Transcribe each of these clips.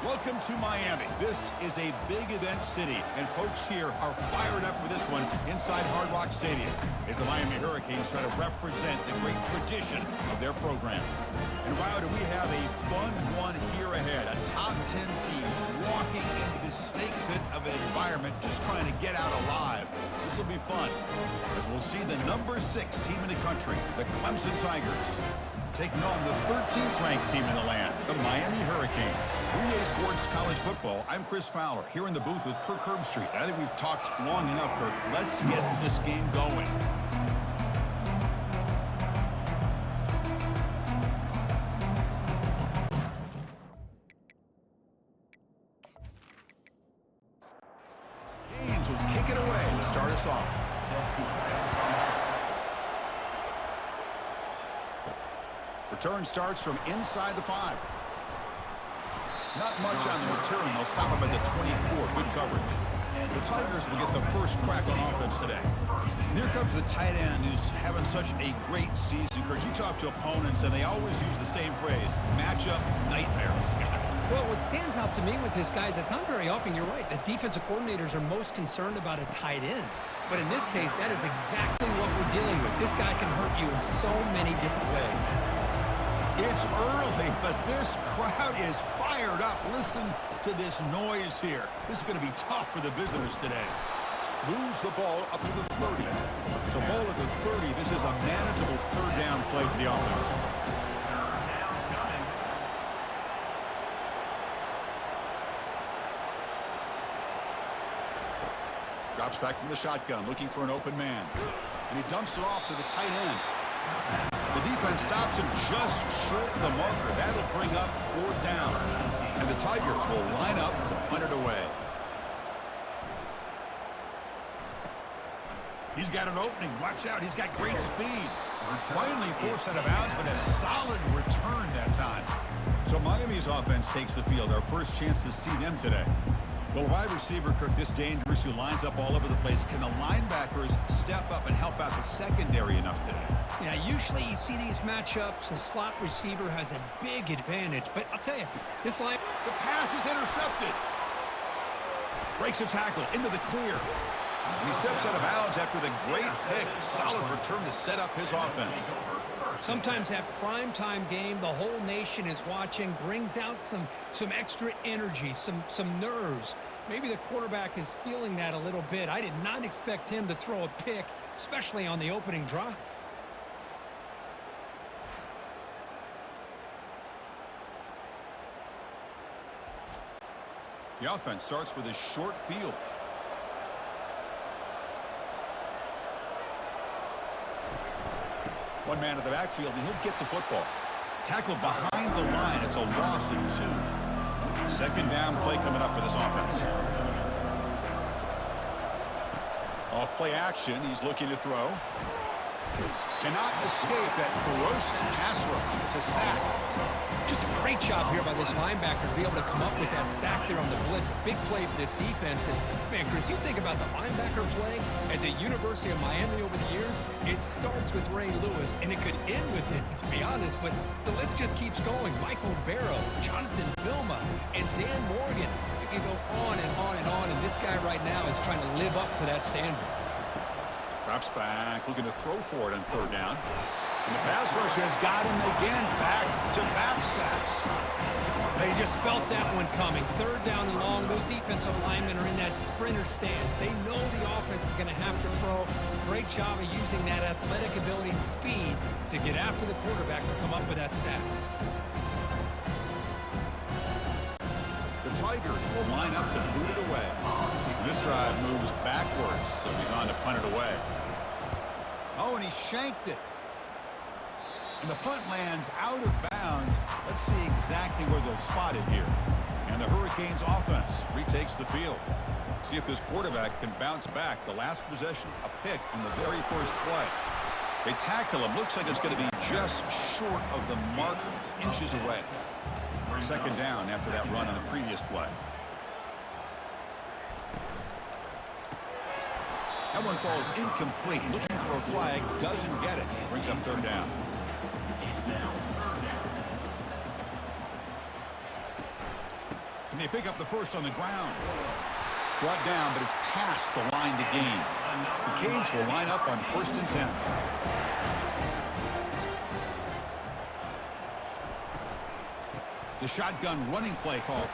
Welcome to Miami. This is a big event city, and folks here are fired up for this one inside Hard Rock Stadium as the Miami Hurricanes try to represent the great tradition of their program. And wow, do we have a fun one here ahead. A top 10 team walking into this snake pit of an environment just trying to get out alive. This will be fun as we'll see the number 6 team in the country, the Clemson Tigers, taking on the 13th ranked team in the land, the Miami Hurricanes. 3A Sports College Football, I'm Chris Fowler, here in the booth with Kirk Herbstreit. I think we've talked long enough, Kirk. Let's get this game going. Canes will kick it away to start us off. Return starts from inside the 5. Not much on the return. They'll stop him at the 24. Good coverage. The Tigers will get the first crack on offense today. And here comes the tight end who's having such a great season. Kirk, you talk to opponents, and they always use the same phrase, matchup nightmare, this guy. Well, what stands out to me with this guy is it's not very often, you're right, the defensive coordinators are most concerned about a tight end. But in this case, that is exactly what we're dealing with. This guy can hurt you in so many different ways. It's early, but this crowd is fired up. Listen to this noise here. This is going to be tough for the visitors today. Moves the ball up to the 30. It's a ball at the 30. This is a manageable third down play for the offense. Drops back from the shotgun, looking for an open man. And he dumps it off to the tight end. The defense stops him just short of the marker. That'll bring up 4th down. And the Tigers will line up to punt it away. He's got an opening. Watch out. He's got great speed. Finally forced out of bounds, but a solid return that time. So Miami's offense takes the field. Our first chance to see them today. Well, wide receiver, Kirk, this dangerous, who lines up all over the place. Can the linebackers step up and help out the secondary enough today? Yeah, usually you see these matchups, the slot receiver has a big advantage. But I'll tell you, this line... The pass is intercepted. Breaks a tackle into the clear. And he steps out of bounds after the great pick. Solid return to set up his offense. Sometimes that primetime game, the whole nation is watching, brings out some extra energy, some nerves. Maybe the quarterback is feeling that a little bit. I did not expect him to throw a pick, especially on the opening drive. The offense starts with a short field. One man at the backfield, and he'll get the football. Tackled behind the line. It's a loss of 2. Second down play coming up for this offense. Off play action. He's looking to throw. Cannot escape that ferocious pass rush. It's a sack. Just a great job here by this linebacker to be able to come up with that sack there on the blitz. A big play for this defense. And, man, Chris, you think about the linebacker play at the University of Miami over the years, it starts with Ray Lewis, and it could end with him, to be honest. But the list just keeps going. Michael Barrow, Jonathan Vilma, and Dan Morgan. You can go on and on and on, and this guy right now is trying to live up to that standard. Drops back, looking to throw for it on 3rd down. And the pass rush has got him again. Back-to-back sacks. They just felt that one coming. 3rd down and long. Those defensive linemen are in that sprinter stance. They know the offense is going to have to throw. Great job of using that athletic ability and speed to get after the quarterback to come up with that sack. The Tigers will line up to boot it away. And this drive moves backwards, so he's on to punt it away. Oh, and he shanked it. And the punt lands out of bounds. Let's see exactly where they'll spot it here. And the Hurricanes offense retakes the field. See if this quarterback can bounce back. The last possession, a pick in the very first play. They tackle him. Looks like it's going to be just short of the mark, inches away. Second down after that run on the previous play. That one falls incomplete. Looking for a flag, doesn't get it. Brings up 3rd down. Can they pick up the first on the ground? Brought down, but it's past the line to gain. The Canes will line up on 1st and 10. The shotgun running play call.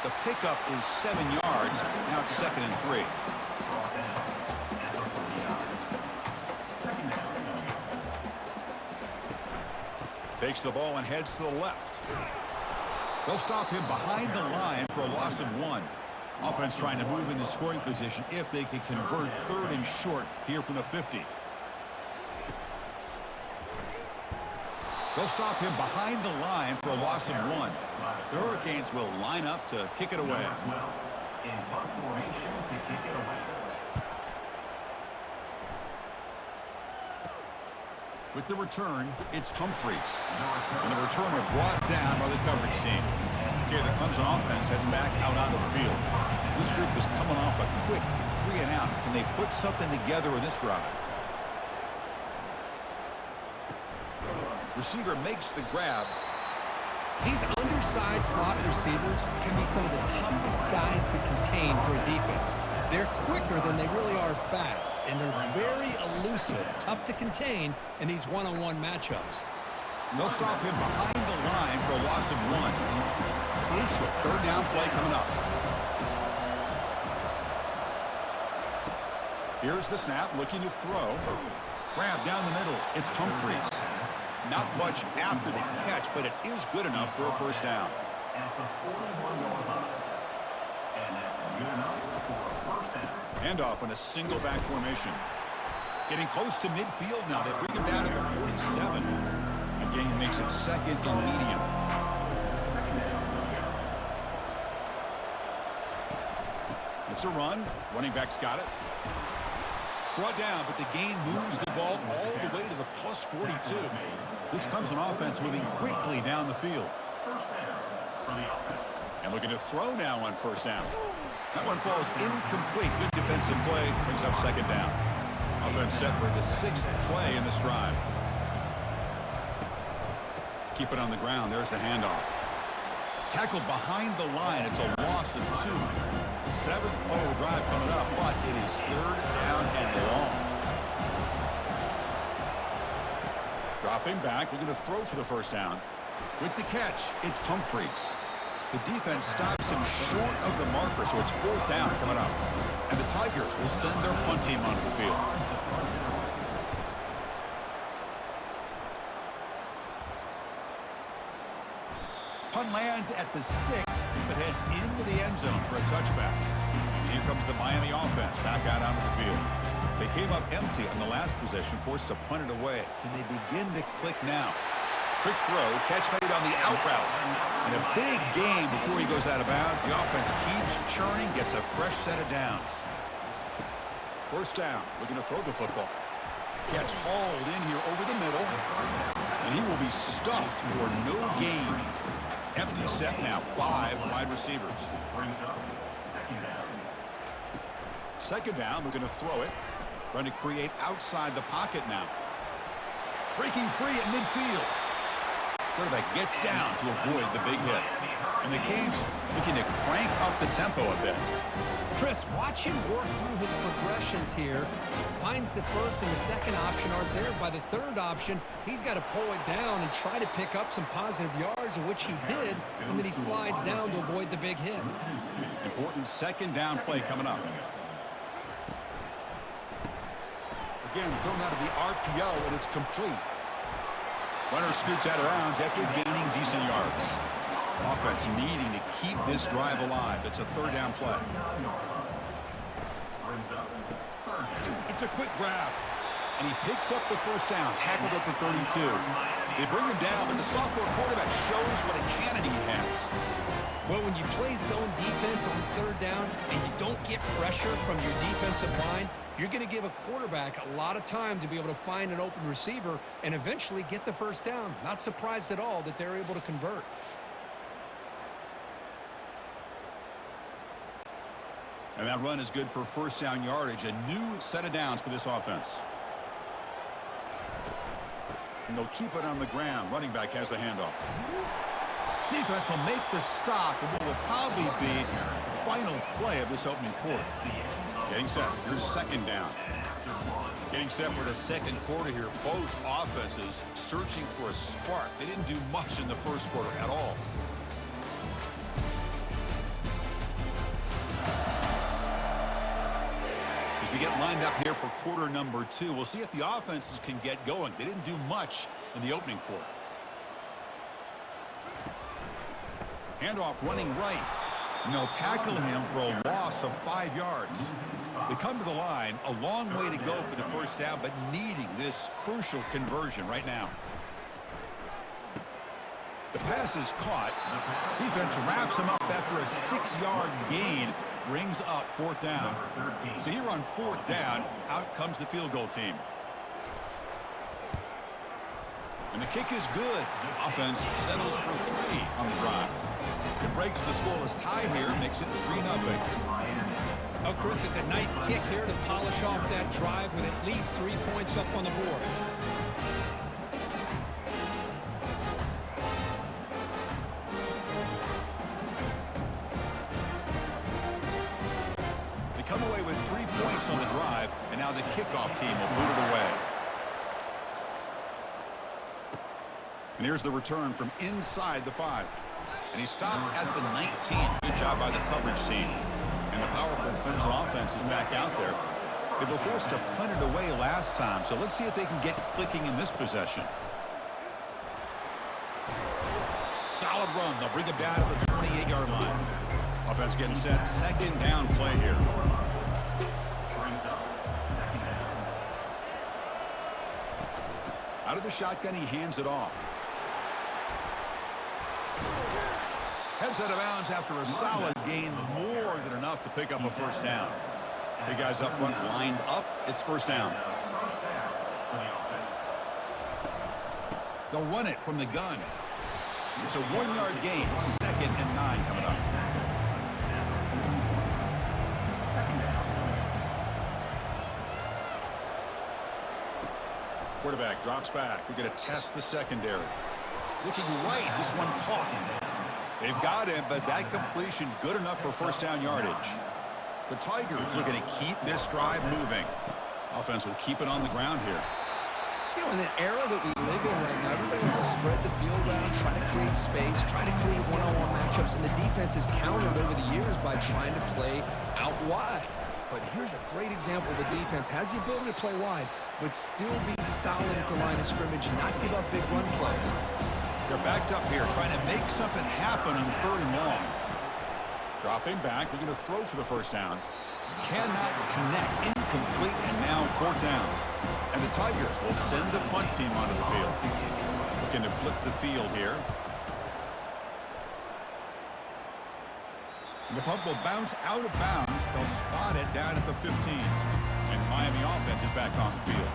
The pickup is 7 yards. Now it's 2nd and 3. Takes the ball and heads to the left. They'll stop him behind the line for a loss of 1. Offense trying to move into scoring position if they can convert 3rd and short here from the 50. They'll stop him behind the line for a loss of 1. The Hurricanes will line up to kick it away. With the return, it's Humphreys. And the returner brought down by the coverage team. Okay, the Clemson offense heads back out onto the field. This group is coming off a quick 3 and out. Can they put something together in this drive? Receiver makes the grab. These undersized slot receivers can be some of the toughest guys to contain for a defense. They're quicker than they really are fast, and they're very elusive, tough to contain in these one-on-one matchups. They'll stop him behind the line for a loss of 1. Crucial 3rd down play coming up. Here's the snap, looking to throw. Grab down the middle. It's Humphreys. Not much after the catch, but it is good enough for a 1st down. Handoff on a single back formation. Getting close to midfield now. They bring him down to the 47. Again, makes it 2nd and medium. It's a run. Running back's got it. Brought down, but the gain moves the ball all the way to the plus 42. This comes an offense moving quickly down the field. And looking to throw now on 1st down. That one falls incomplete. Good defensive play. Brings up 2nd down. Offense set for the 6th play in this drive. Keep it on the ground. There's the handoff. Tackled behind the line. It's a loss of 2. 7th play of the drive coming up, but it is 3rd down and long. Dropping back, looking to throw for the 1st down. With the catch, it's Humphreys. The defense stops him short of the marker, so it's 4th down coming up. And the Tigers will send their punt team onto the field. Punt lands at the 6, but heads into the end zone for a touchback. And here comes the Miami offense back out onto the field. They came up empty on the last possession, forced to punt it away. Can they begin to click now? Quick throw, catch made on the out route. And a big gain before he goes out of bounds. The offense keeps churning, gets a fresh set of downs. 1st down, looking to throw the football. Catch hauled in here over the middle. And he will be stuffed for no gain. Empty set now, 5 wide receivers. 2nd down, we're going to throw it. Trying to create outside the pocket now. Breaking free at midfield. Quarterback gets down to avoid the big hit. And the Canes looking to crank up the tempo a bit. Chris, watch him work through his progressions here. Finds the 1st and the 2nd option aren't there. By the 3rd option, he's got to pull it down and try to pick up some positive yards, of which he did, and then he slides down to avoid the big hit. Important 2nd down play coming up. Again, thrown out of the RPO, and it's complete. Runner scoots out of bounds after gaining decent yards. Offense needing to keep this drive alive. It's a 3rd down play. It's a quick grab. And he picks up the 1st down, tackled at the 32. They bring him down, but the sophomore quarterback shows what a cannon he has. Well, when you play zone defense on 3rd down and you don't get pressure from your defensive line, you're going to give a quarterback a lot of time to be able to find an open receiver and eventually get the 1st down. Not surprised at all that they're able to convert. And that run is good for 1st down yardage. A new set of downs for this offense. And they'll keep it on the ground. Running back has the handoff. He defense will make the stop of what will probably be the final play of this opening quarter. Getting set. Here's second down. Getting set for the second quarter here. Both offenses searching for a spark. They didn't do much in the first quarter at all. As we get lined up here for quarter number 2, we'll see if the offenses can get going. They didn't do much in the opening quarter. Handoff running right. And they'll tackle him for a loss of 5 yards. They come to the line, a long way to go for the first down, but needing this crucial conversion right now. The pass is caught. Defense wraps him up after a 6-yard gain, brings up fourth down. So here on fourth down, out comes the field goal team. And the kick is good. Offense settles for 3 on the drive. It breaks the scoreless tie here, makes it 3-0. Oh, Chris, it's a nice kick here to polish off that drive with at least 3 points up on the board. They come away with 3 points on the drive, and now the kickoff team will boot it away. And here's the return from inside the 5. And he stopped at the 19. Good job by the coverage team. And the powerful Clemson offense is back out there. They were forced to punt it away last time, so let's see if they can get clicking in this possession. Solid run. They'll bring it down to the 28-yard line. Offense getting set. Second down play here. Out of the shotgun, he hands it off. Heads out of bounds after a solid gain, more than enough to pick up a first down. Big guys up front lined up. It's first down. They'll run it from the gun. It's a 1-yard gain. 2nd and 9 coming up. Quarterback drops back. We're going to test the secondary. Looking right. This one caught. They've got him, but that completion good enough for first down yardage. The Tigers are going to keep this drive moving. Offense will keep it on the ground here. You know, in the era that we live in right now, everybody wants to spread the field around, try to create space, try to create one-on-one matchups, and the defense has countered over the years by trying to play out wide. But here's a great example. The defense has the ability to play wide, but still be solid at the line of scrimmage, not give up big run plays. They're backed up here, trying to make something happen on 3rd and long. Dropping back, they're going to throw for the first down. Cannot connect, incomplete, and now 4th down. And the Tigers will send the punt team onto the field. Looking to flip the field here. And the punt will bounce out of bounds. They'll spot it down at the 15. And the Miami offense is back on the field.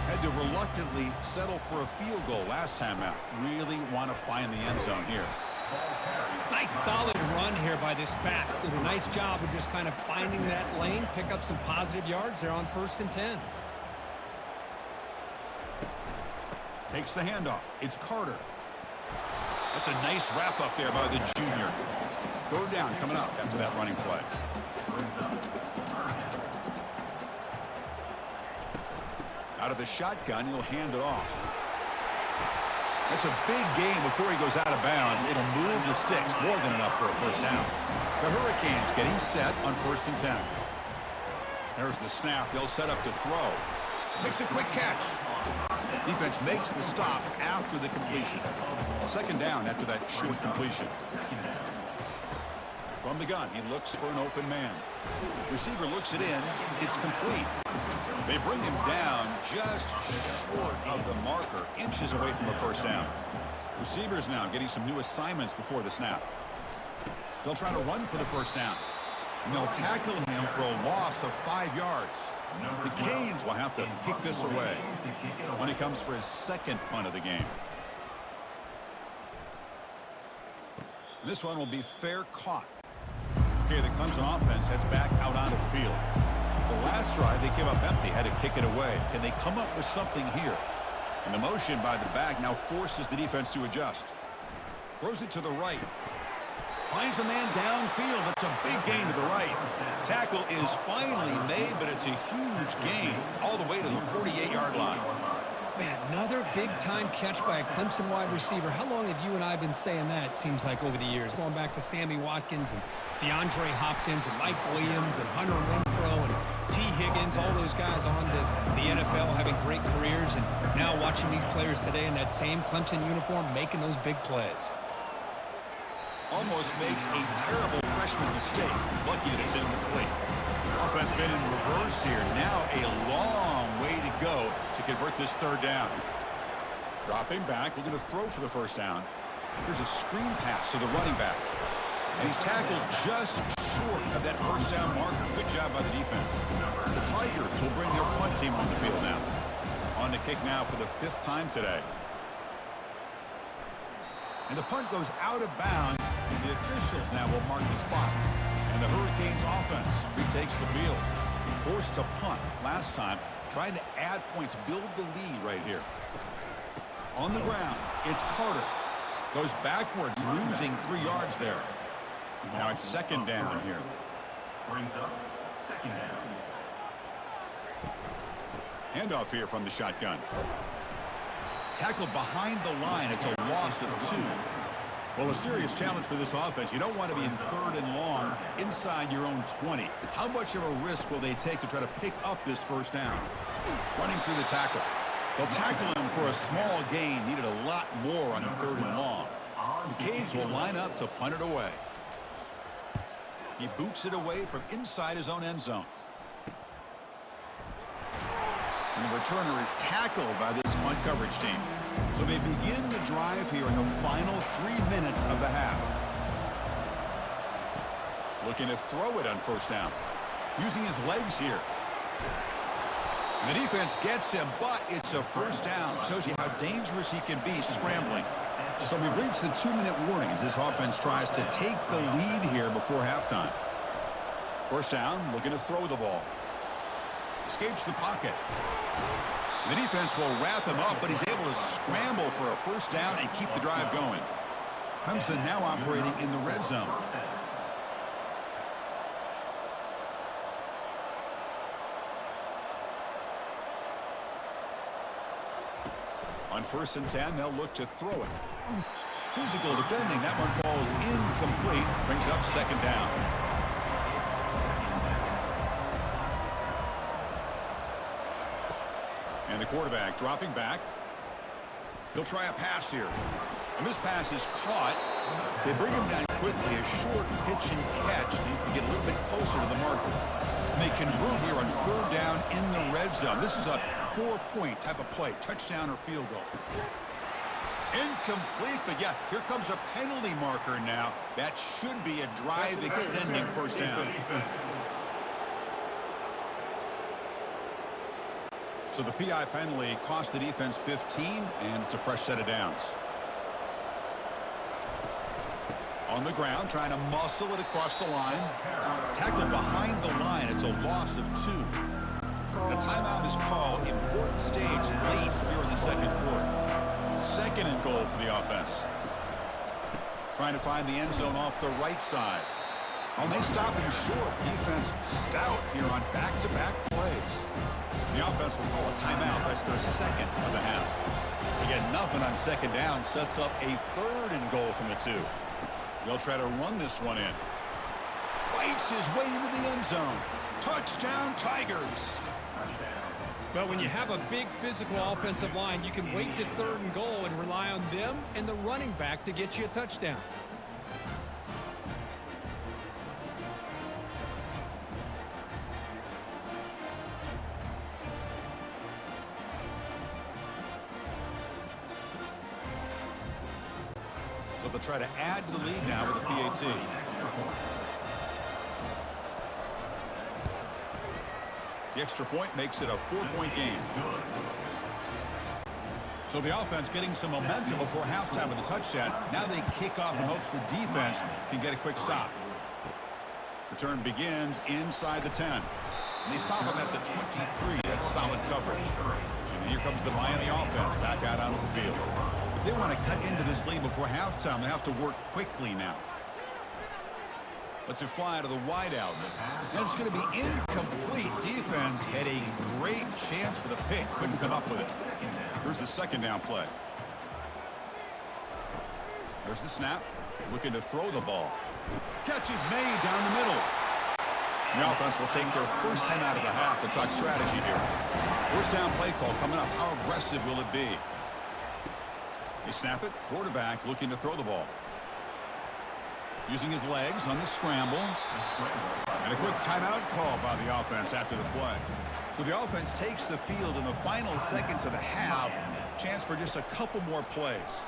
Had to reluctantly settle for a field goal last time out. Really want to find the end zone here. Nice solid run here by this back. Did a nice job of just kind of finding that lane, pick up some positive yards there on 1st and 10. Takes the handoff. It's Carter. That's a nice wrap up there by the junior. 3rd down coming up after that running play. Out of the shotgun, he'll hand it off. That's a big gain before he goes out of bounds. It'll move the sticks, more than enough for a first down. The Hurricanes getting set on 1st and 10. There's the snap. They'll set up to throw. Makes a quick catch. Defense makes the stop after the completion. 2nd down after that short completion. From the gun, he looks for an open man. Receiver looks it in. It's complete. They bring him down just short of the marker, inches away from a first down. Receivers now getting some new assignments before the snap. They'll try to run for the first down. And they'll tackle him for a loss of 5 yards. The Canes will have to kick this away when he comes for his 2nd punt of the game. And this one will be fair caught. Okay, the Clemson offense heads back out onto the field. The last drive, they came up empty, had to kick it away. Can they come up with something here? And the motion by the back now forces the defense to adjust. Throws it to the right. Finds a man downfield. That's a big gain to the right. Tackle is finally made, but it's a huge gain all the way to the 48-yard line. Man, another big-time catch by a Clemson wide receiver. How long have you and I been saying that, it seems like, over the years? Going back to Sammy Watkins and DeAndre Hopkins and Mike Williams and Hunter Renfrow and T. Higgins, all those guys on to the NFL having great careers, and now watching these players today in that same Clemson uniform making those big plays. Almost makes a terrible freshman mistake. Lucky that it's incomplete. Offense been in reverse here. Now a long way to go to convert this third down. Dropping back, looking to throw for the first down. Here's a screen pass to the running back. And he's tackled just short of that first down marker. Good job by the defense. The Tigers will bring their punt team on the field now. On to kick now for the 5th time today. And the punt goes out of bounds, and the officials now will mark the spot. And the Hurricanes offense retakes the field. Forced to punt last time, trying to add points, build the lead right here. On the ground, it's Carter. Goes backwards, losing 3 yards there. Now it's second down here. Brings up second down. Handoff here from the shotgun. Tackled behind the line. It's a loss of 2. Well, a serious challenge for this offense. You don't want to be in 3rd and long inside your own 20. How much of a risk will they take to try to pick up this first down? Running through the tackle. They'll tackle him for a small gain. Needed a lot more on 3rd and long. The Canes will line up to punt it away. He boots it away from inside his own end zone. And the returner is tackled by this punt coverage team. So they begin the drive here in the final 3 minutes of the half. Looking to throw it on first down. Using his legs here. And the defense gets him, but it's a first down. Shows you how dangerous he can be scrambling. So we've reached the 2-minute warning as this offense tries to take the lead here before halftime. First down, looking to throw the ball. Escapes the pocket. The defense will wrap him up, but he's able to scramble for a first down and keep the drive going. Clemson now operating in the red zone. On 1st and 10, they'll look to throw it. Physical defending. That one falls incomplete. Brings up second down. And the quarterback dropping back. He'll try a pass here. And this pass is caught. They bring him down quickly. A short pitch and catch. Need to get a little bit closer to the marker. And they convert here on 3rd down in the red zone. This is a 4-point type of play. Touchdown or field goal. Incomplete, but yeah, here comes a penalty marker now. That should be a drive-extending first down. So the PI penalty cost the defense 15, and it's a fresh set of downs. On the ground, trying to muscle it across the line. Tackled behind the line. It's a loss of 2. And a timeout is called. Important stage late here in the second quarter. 2nd and goal for the offense. Trying to find the end zone off the right side. Oh, and they stop him short. Defense stout here on back-to-back plays. The offense will call a timeout. That's their 2nd of the half. Again, nothing on 2nd down. Sets up a 3rd and goal from the 2. They'll try to run this one in. Fights his way into the end zone. Touchdown, Tigers. But when you have a big physical offensive line, you can wait to 3rd and goal and rely on them and the running back to get you a touchdown. So they'll try to add to the lead now with a PAT. The extra point makes it a 4-point game. So the offense getting some momentum before halftime with a touchdown. Now they kick off in hopes the defense can get a quick stop. Return begins inside the 10. And they stop him at the 23. That's solid coverage. And here comes the Miami offense back out onto the field. With they want to cut into this lead before halftime, they have to work quickly now. Lets it fly to the wideout. And it's going to be incomplete. Defense had a great chance for the pick. Couldn't come up with it. Here's the second down play. There's the snap. Looking to throw the ball. Catch is made down the middle. The offense will take their first time out of the half to talk strategy here. First down play call coming up. How aggressive will it be? They snap it. Quarterback looking to throw the ball. Using his legs on the scramble. And a quick timeout call by the offense after the play. So the offense takes the field in the final seconds of the half. Chance for just a couple more plays.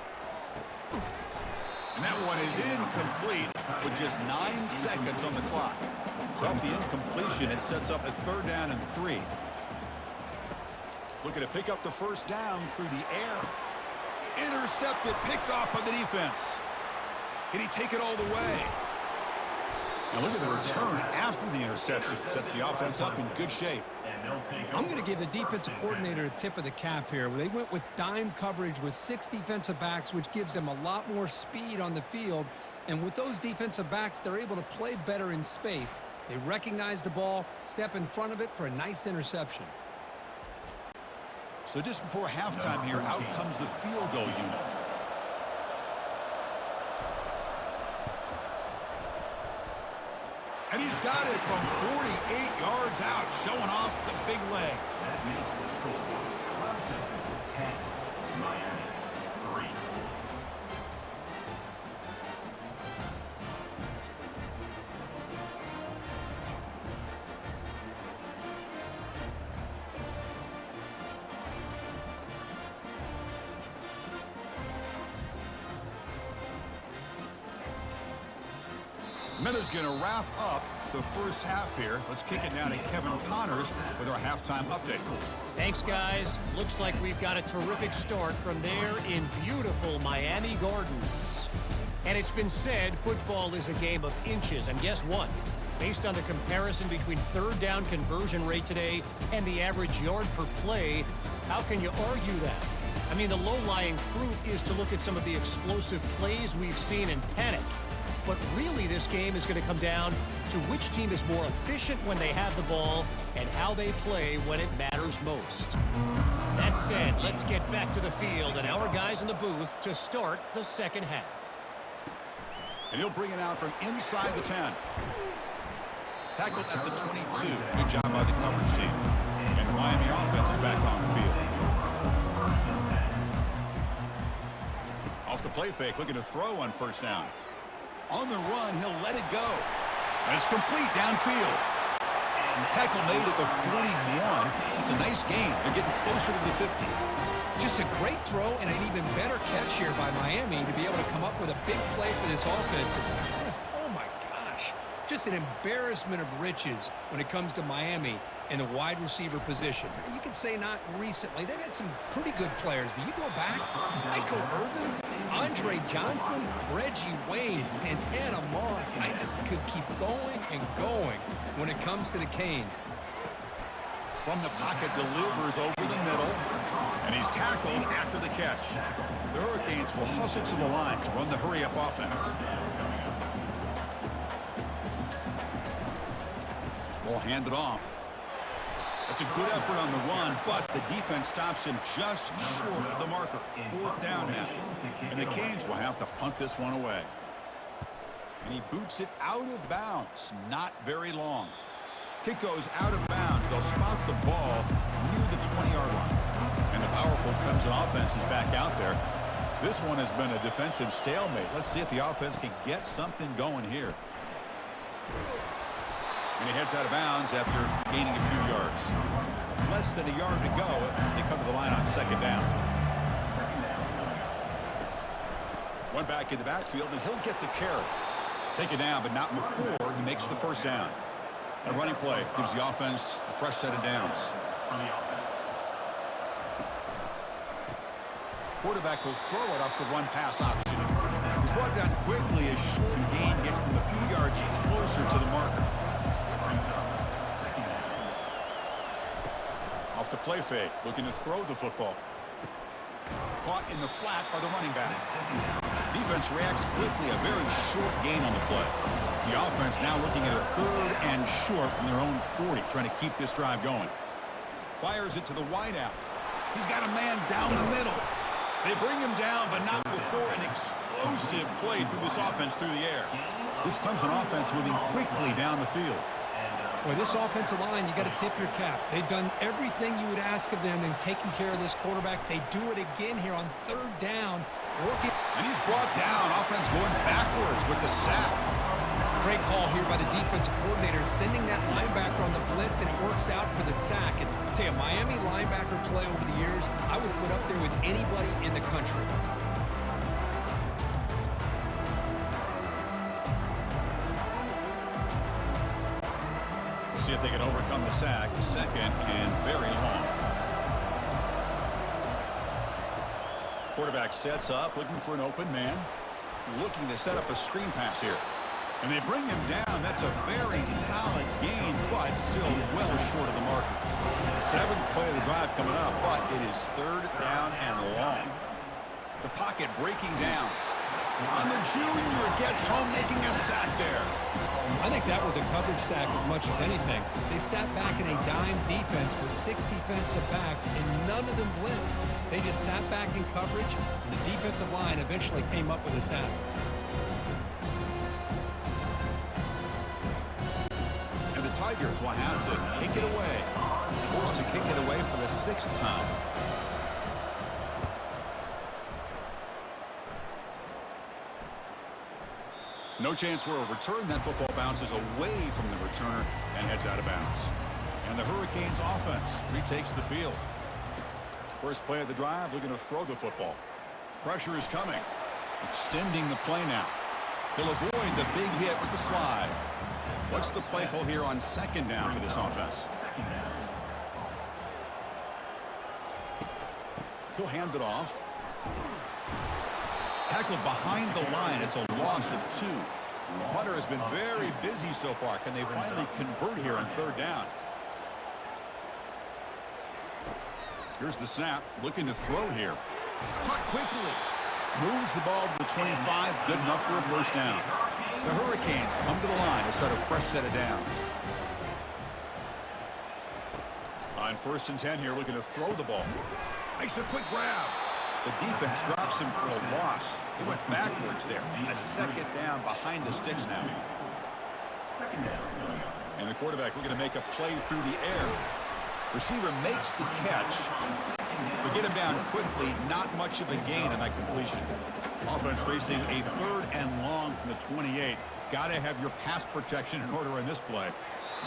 And that one is incomplete with just 9 seconds on the clock. So off the incompletion, it sets up a 3rd down and 3. Looking to pick up the first down through the air. Intercepted, picked off by the defense. Can he take it all the way? Now look at the return after the interception. Sets the offense up in good shape. I'm going to give the defensive coordinator a tip of the cap here. They went with dime coverage with 6 defensive backs, which gives them a lot more speed on the field. And with those defensive backs, they're able to play better in space. They recognize the ball, step in front of it for a nice interception. So just before halftime here, out comes the field goal unit. And he's got it from 48 yards out, showing off the big leg. That makes the score Clemson 10, Miami 3. Miller's going to wrap up the first half here. Let's kick it now to Kevin Connors with our halftime update. Thanks, guys. Looks like we've got a terrific start from there in beautiful Miami Gardens. And it's been said football is a game of inches. And guess what? Based on the comparison between 3rd down conversion rate today and the average yard per play, how can you argue that? I mean, the low-lying fruit is to look at some of the explosive plays we've seen in panic. But really, this game is going to come down to which team is more efficient when they have the ball and how they play when it matters most. That said, let's get back to the field and our guys in the booth to start the second half. And he'll bring it out from inside the 10. Tackled at the 22. Good job by the coverage team. And the Miami offense is back on the field. Off the play fake, looking to throw on first down. On the run, he'll let it go. And it's complete downfield. Tackle made at the 41. It's a nice gain. They're getting closer to the 50. Just a great throw and an even better catch here by Miami to be able to come up with a big play for this offense. Oh my gosh, just an embarrassment of riches when it comes to Miami in the wide receiver position. You could say not recently. They've had some pretty good players, but you go back, Michael Irvin, Andre Johnson, Reggie Wayne, Santana Moss. I just could keep going and going when it comes to the Canes. From the pocket, delivers over the middle, and he's tackled after the catch. The Hurricanes will hustle to the line to run the hurry-up offense. Ball handed off. That's a good effort on the run, but the defense stops him just short of the marker. 4th down now. And the Canes will have to punt this one away. And he boots it out of bounds. Not very long. Kick goes out of bounds. They'll spot the ball near the 20-yard line. And the powerful Clemson offense is back out there. This one has been a defensive stalemate. Let's see if the offense can get something going here. And he heads out of bounds after gaining a few yards. Less than a yard to go as they come to the line on 2nd down. One back in the backfield, and he'll get the carry. Take it down, but not before he makes the first down. A running play gives the offense a fresh set of downs. Quarterback will throw it off the run-pass option. He's brought down quickly. A short gain gets them a few yards closer to the marker. Off the play fake, looking to throw the football. Caught in the flat by the running back. Defense reacts quickly, a very short gain on the play. The offense now looking at a 3rd and short from their own 40, trying to keep this drive going. Fires it to the wideout. He's got a man down the middle. They bring him down, but not before an explosive play through this offense through the air. This Clemson offense moving quickly down the field. Boy, this offensive line, you got to tip your cap. They've done everything you would ask of them in taking care of this quarterback. They do it again here on 3rd down. Working. And he's brought down. Offense going backwards with the sack. Great call here by the defensive coordinator, sending that linebacker on the blitz, and it works out for the sack. And I'll tell you, Miami linebacker play over the years, I would put up there with anybody in the country. We'll see if they can overcome the sack. 2nd and very long. Quarterback sets up, looking for an open man. Looking to set up a screen pass here. And they bring him down. That's a very solid gain, but still well short of the marker. 7th play of the drive coming up, but it is 3rd down and long. The pocket breaking down. And the junior gets home, making a sack there. I think that was a coverage sack as much as anything. They sat back in a dime defense with 6 defensive backs, and none of them blitzed. They just sat back in coverage, and the defensive line eventually came up with a sack. And the Tigers will have to kick it away. Forced to kick it away for the 6th time. No chance for a return. That football bounces away from the returner and heads out of bounds. And the Hurricanes offense retakes the field. First play of the drive, looking to throw the football. Pressure is coming. Extending the play now. He'll avoid the big hit with the slide. What's the play call here on 2nd down for this offense? He'll hand it off. Tackled behind the line. It's a loss of 2. Punter has been very busy so far. Can they finally convert here on 3rd down? Here's the snap. Looking to throw here. Caught quickly. Moves the ball to the 25. Good enough for a 1st down. The Hurricanes come to the line to start a fresh set of downs. On 1st and 10 here, looking to throw the ball. Makes a quick grab. The defense drops him for a loss. He went backwards there. A 2nd down behind the sticks now. And the quarterback looking to make a play through the air. Receiver makes the catch. But get him down quickly. Not much of a gain on that completion. Offense facing a 3rd and long from the 28. Got to have your pass protection in order in this play.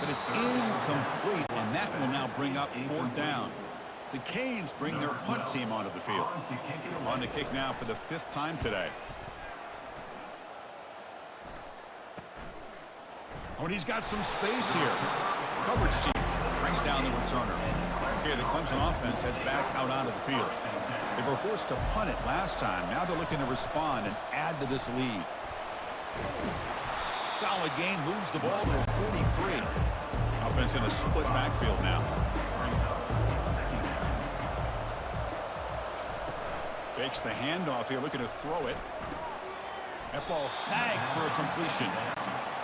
But it's incomplete, and that will now bring up 4th down. The Canes bring their punt team onto the field. On to kick now for the 5th time today. Oh, and he's got some space here. Coverage team brings down the returner. Okay, the Clemson offense heads back out onto the field. They were forced to punt it last time. Now they're looking to respond and add to this lead. Solid gain, moves the ball to a 43. Offense in a split backfield now. Fakes the handoff here, looking to throw it. That ball snagged for a completion.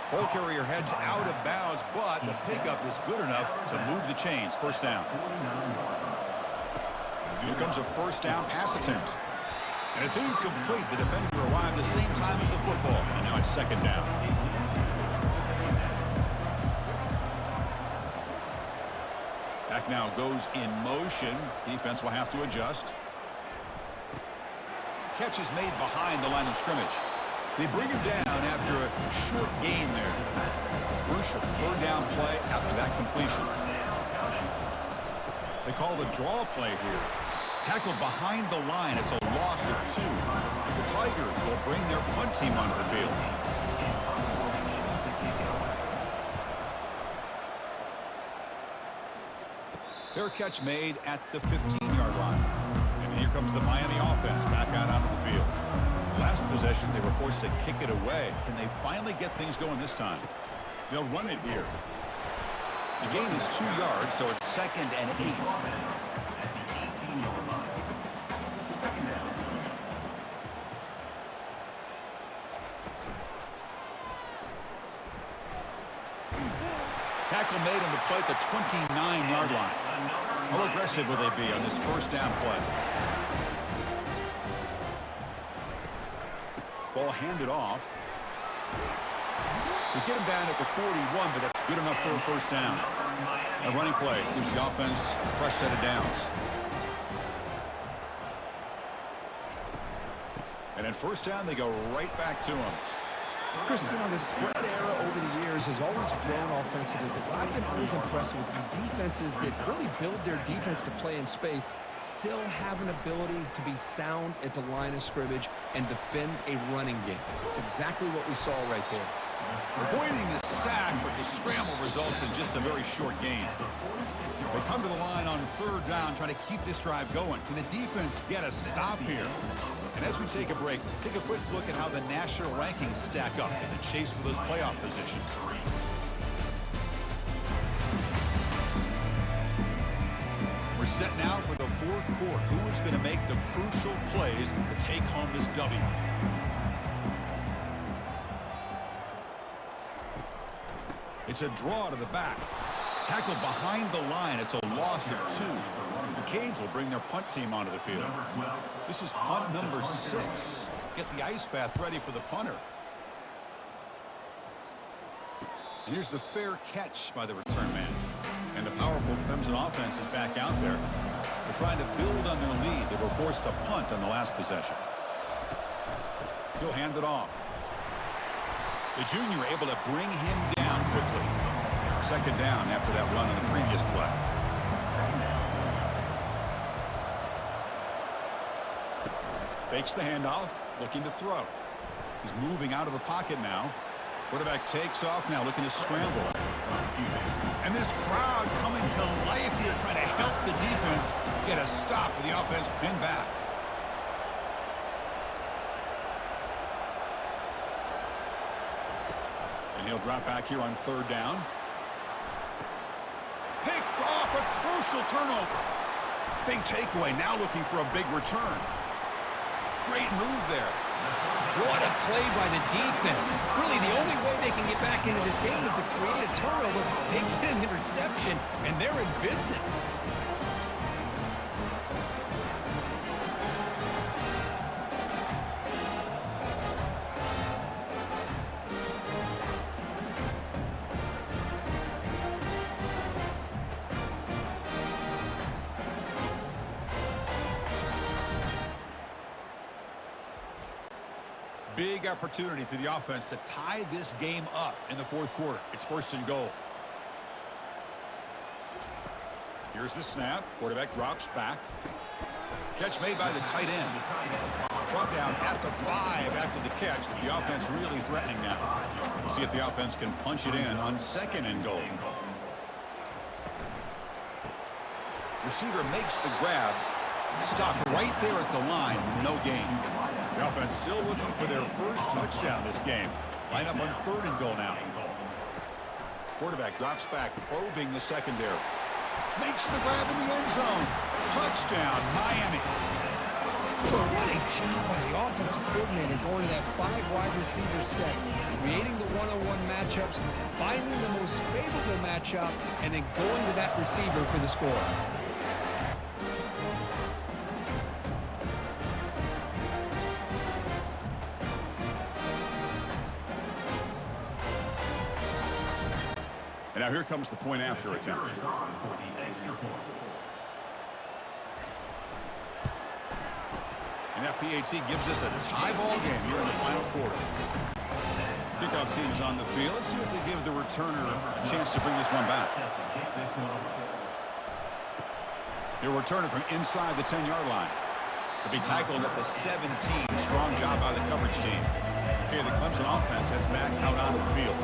Ball carrier heads out of bounds, but the pickup is good enough to move the chains. 1st down. Here comes a 1st down pass attempt. And it's incomplete. The defender arrived the same time as the football. And now it's 2nd down. Back now goes in motion. Defense will have to adjust. Catch is made behind the line of scrimmage. They bring him down after a short gain there. Crucial 3rd down play after that completion. They call the draw play here. Tackled behind the line. It's a loss of 2. The Tigers will bring their punt team onto the field. Fair catch made at the 15-yard line. And here comes the Miami offense back out onto the field. Last possession, they were forced to kick it away. Can they finally get things going this time? They'll run it here. The gain is 2 yards, so it's 2nd and 8. Tackle made on the play at the 29-yard line. How aggressive will they be on this first down play? Ball handed off. They get him down at the 41, but that's good enough for a first down. A running play gives the offense a fresh set of downs. And at first down, they go right back to him. Chris, you know, the spread era over the years has always grown offensively, but what I've been always impressed with the defenses that really build their defense to play in space still have an ability to be sound at the line of scrimmage and defend a running game. It's exactly what we saw right there. Avoiding the sack, but the scramble results in just a very short gain. They come to the line on third down, trying to keep this drive going. Can the defense get a stop here? And as we take a break, take a quick look at how the national rankings stack up in the chase for those playoff positions. We're set now for the fourth quarter. Who is going to make the crucial plays to take home this W? It's a draw to the back. Tackle behind the line. It's a loss of 2. The Canes will bring their punt team onto the field. This is punt number 6. Get the ice bath ready for the punter. And here's the fair catch by the return man. And the powerful Clemson offense is back out there. They're trying to build on their lead. They were forced to punt on the last possession. He'll hand it off. The junior able to bring him down quickly. Second down after that run on the previous play. Fakes the handoff, looking to throw. He's moving out of the pocket now. Quarterback takes off now, looking to scramble. And this crowd coming to life here, trying to help the defense get a stop with the offense pinned back. And he'll drop back here on third down. Picked off, a crucial turnover. Big takeaway, now looking for a big return. Great move there. What a play by the defense. Really, the only way they can get back into this game is to create a turnover. They get an interception, and they're in business. Big opportunity for the offense to tie this game up in the fourth quarter. It's first and goal. Here's the snap. Quarterback drops back. Catch made by the tight end. Brought down at the 5 after the catch. The offense really threatening now. We'll see if the offense can punch it in on second and goal. Receiver makes the grab. Stopped right there at the line. No gain. The offense still looking for their first touchdown this game. Line up on third and goal now. Quarterback drops back, probing the secondary. Makes the grab in the end zone. Touchdown, Miami. What a job by the offensive coordinator going to that 5 wide receiver set, creating the one-on-one matchups, finding the most favorable matchup, and then going to that receiver for the score. And now here comes the point after attempt. And that PAT gives us a tie ball game here in the final quarter. Kickoff team's on the field. Let's see if they give the returner a chance to bring this one back. They're returning from inside the 10-yard line. To be tackled at the 17. Strong job by the coverage team. Okay, the Clemson offense heads back out onto the field.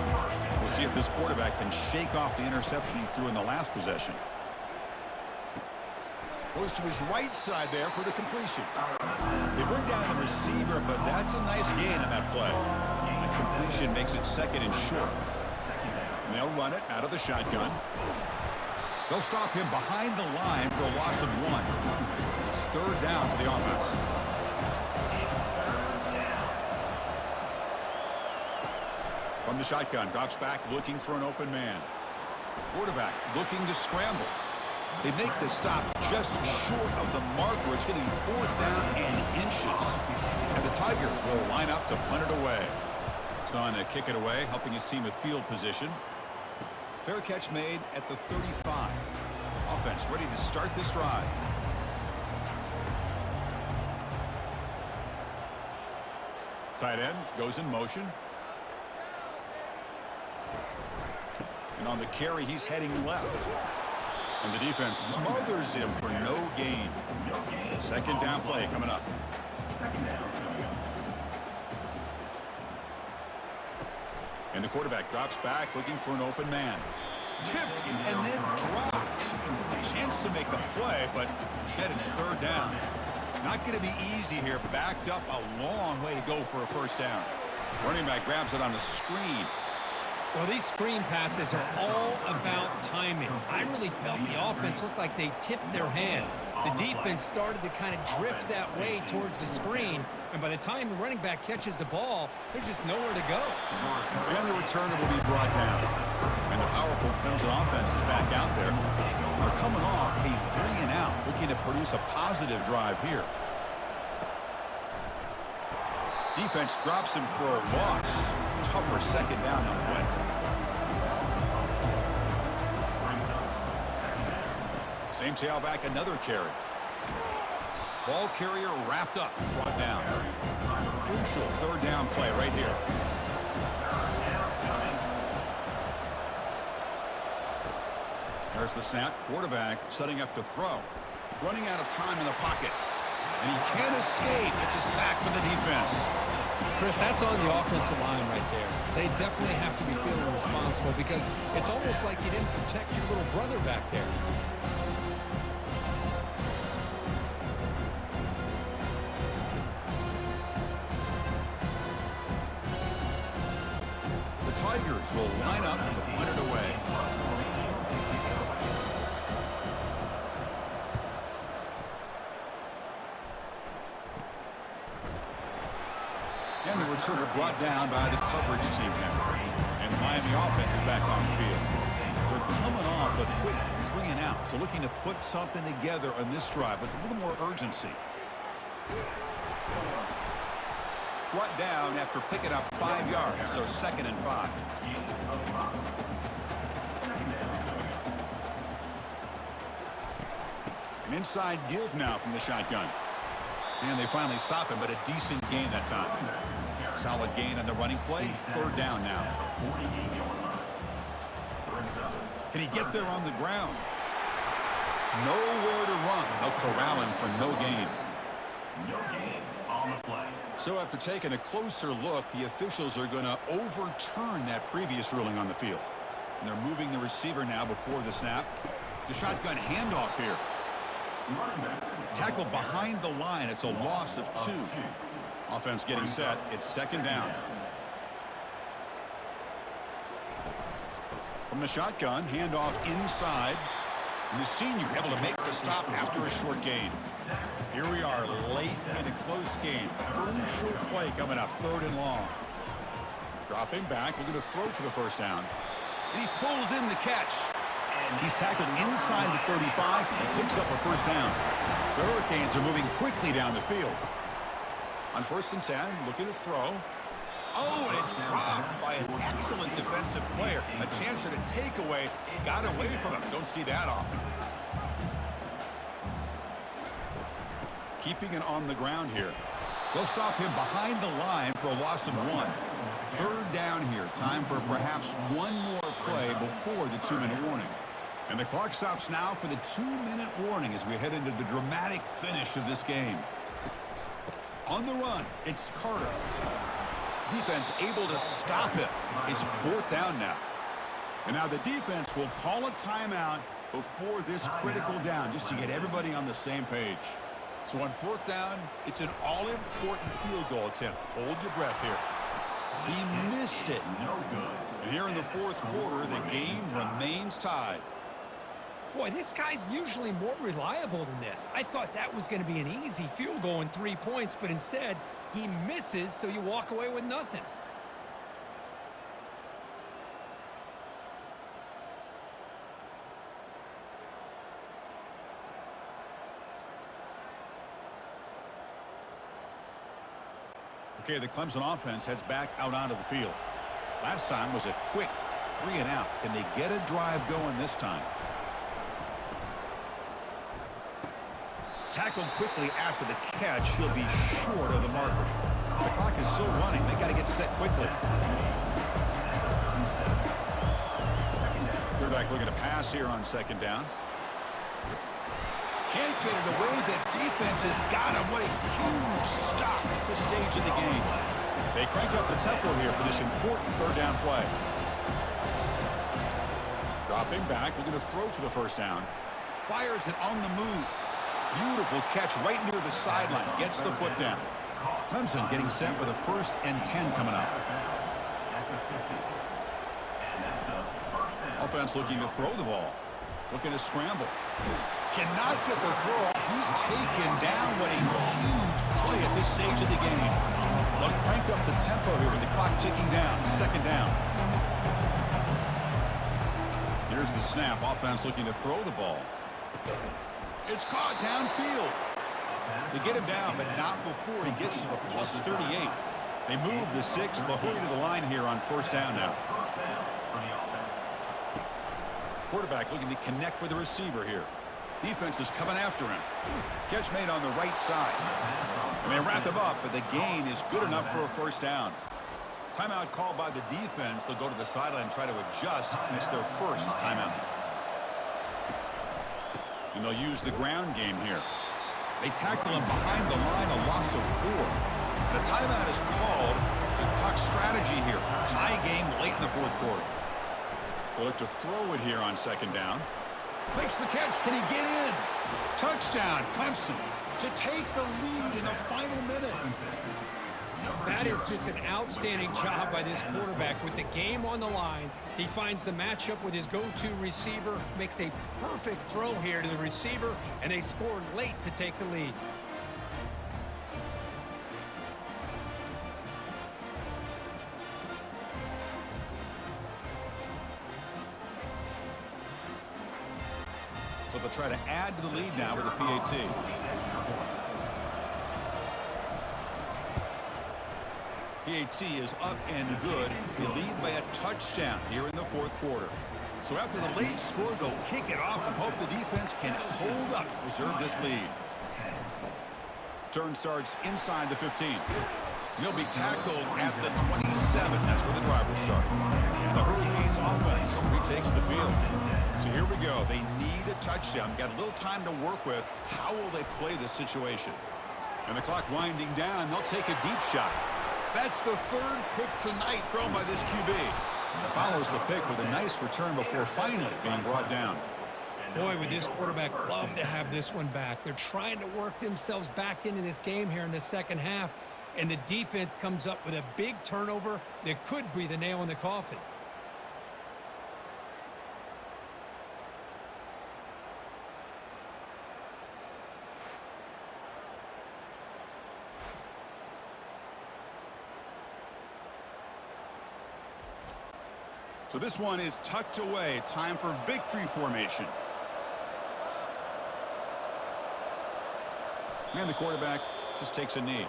We'll see if this quarterback can shake off the interception he threw in the last possession. Goes to his right side there for the completion. They bring down the receiver, but that's a nice gain on that play. The completion makes it second and short. And they'll run it out of the shotgun. They'll stop him behind the line for a loss of 1. It's third down for the offense. From the shotgun, drops back looking for an open man. Quarterback looking to scramble. They make the stop just short of the marker. It's going to be 4th down and inches. And the Tigers will line up to punt it away. He's on to kick it away, helping his team with field position. Fair catch made at the 35. Offense ready to start this drive. Tight end goes in motion. And on the carry, he's heading left. And the defense smothers him for no gain. 2nd down play coming up. And the quarterback drops back looking for an open man. Tipped and then drops. A chance to make a play, but instead it's 3rd down. Not going to be easy here. Backed up a long way to go for a 1st down. Running back grabs it on the screen. Well, these screen passes are all about timing. I really felt the offense looked like they tipped their hand. The defense started to kind of drift that way towards the screen, and by the time the running back catches the ball, there's just nowhere to go. And the returner will be brought down. And the powerful Clemson offense is back out there. They're coming off a 3-and-out, looking to produce a positive drive here. Defense drops him for a loss. Tougher 2nd down on the way. Same tailback, another carry. Ball carrier wrapped up, brought down. Crucial 3rd down play right here. There's the snap. Quarterback setting up to throw. Running out of time in the pocket. And he can't escape. It's a sack for the defense. Chris, that's on the offensive line right there. They definitely have to be feeling responsible because it's almost like you didn't protect your little brother back there. The Tigers will line up to punt it away. And the returner brought down by the coverage team now. And the Miami offense is back on the field. They're coming off a quick 3-and-out, so looking to put something together on this drive with a little more urgency. Brought down after picking up 5 yards, so 2nd and 5. An inside give now from the shotgun. And they finally stop him, but a decent gain that time. Solid gain on the running play. 3rd down now. Can he get there on the ground? Nowhere to run. They'll corral him for no gain. So after taking a closer look, the officials are going to overturn that previous ruling on the field. And they're moving the receiver now before the snap. The shotgun handoff here. Tackled behind the line. It's a loss of 2. Offense getting set. It's 2nd down. From the shotgun, handoff inside. And the senior able to make the stop after a short gain. Here we are late in a close game. Crucial play coming up. 3rd and long. Dropping back. Looking to throw for the 1st down. And he pulls in the catch. He's tackled inside the 35 and picks up a 1st down. The Hurricanes are moving quickly down the field. On 1st and 10, looking to throw. Oh, and it's dropped by an excellent defensive player. A chance at a takeaway. Got away from him. Don't see that often. Keeping it on the ground here. They'll stop him behind the line for a loss of 1. 3rd down here. Time for perhaps one more play before the 2-minute warning. And the clock stops now for the 2-minute warning as we head into the dramatic finish of this game. On the run, it's Carter. Defense able to stop it. It's 4th down now. And now the defense will call a timeout before this critical down just to get everybody on the same page. So on 4th down, it's an all-important field goal attempt. Hold your breath here. He missed it. And here in the 4th quarter, the game remains tied. Boy, this guy's usually more reliable than this. I thought that was going to be an easy field goal and 3 points, but instead, he misses, so you walk away with nothing. Okay, the Clemson offense heads back out onto the field. Last time was a quick 3-and-out. Can they get a drive going this time? Tackled quickly after the catch. He'll be short of the marker. The clock is still running. They got to get set quickly. Quarterback looking to pass here on second down. Can't get it away. The defense has got him. What a huge stop at this stage of the game. They crank up the tempo here for this important third down play. Dropping back, looking to throw for the first down. Fires it on the move. Beautiful catch right near the sideline. Gets the foot down. Clemson getting set with a 1st and 10 coming up. Offense looking to throw the ball. Looking to scramble. Cannot get the throw off. He's taken down. What a huge play at this stage of the game. They'll crank up the tempo here with the clock ticking down. Second down. Here's the snap. Offense looking to throw the ball. It's caught downfield. They get him down, but not before he gets to the plus 38. They move the 6. They'll hurry to the line here on first down now. Quarterback looking to connect with the receiver here. Defense is coming after him. Catch made on the right side. And they wrap him up, but the gain is good enough for a first down. Timeout called by the defense. They'll go to the sideline and try to adjust. It's their first timeout. And they'll use the ground game here. They tackle him behind the line, a loss of 4. And a timeout is called to talk strategy here. Tie game late in the fourth quarter. They'll look to throw it here on second down. Makes the catch. Can he get in? Touchdown, Clemson, to take the lead in the final minute. That is just an outstanding job by this quarterback. With the game on the line, he finds the matchup with his go-to receiver, makes a perfect throw here to the receiver, and they scored late to take the lead. So they'll try to add to the lead now with a PAT. PAT is up and good. They lead by a touchdown here in the fourth quarter. So after the late score, they'll kick it off and hope the defense can hold up, preserve this lead. Turn starts inside the 15. They'll be tackled at the 27. That's where the drive will start. And the Hurricanes offense retakes the field. So here we go. They need a touchdown. Got a little time to work with. How will they play this situation? And the clock winding down. They'll take a deep shot. That's the 3rd pick tonight thrown by this QB. Follows the pick with a nice return before finally being brought down. Boy, would this quarterback love to have this one back. They're trying to work themselves back into this game here in the second half, and the defense comes up with a big turnover that could be the nail in the coffin. So this one is tucked away. Time for victory formation. And the quarterback just takes a knee.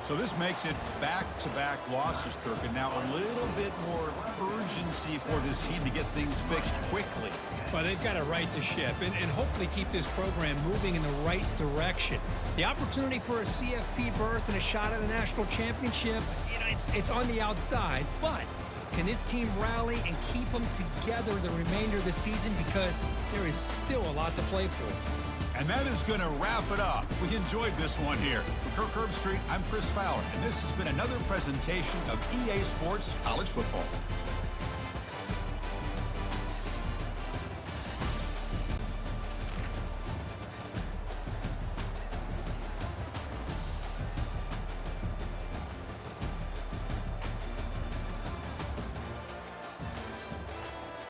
So this makes it back-to-back losses, Kirk, and now a little bit more urgency for this team to get things fixed quickly. Well, they've got to right the ship and hopefully keep this program moving in the right direction. The opportunity for a CFP berth and a shot at a national championship, it's on the outside, but can this team rally and keep them together the remainder of the season, because there is still a lot to play for. And that is going to wrap it up. We enjoyed this one here. For Kirk Herbstreit, I'm Chris Fowler, and this has been another presentation of EA Sports College Football.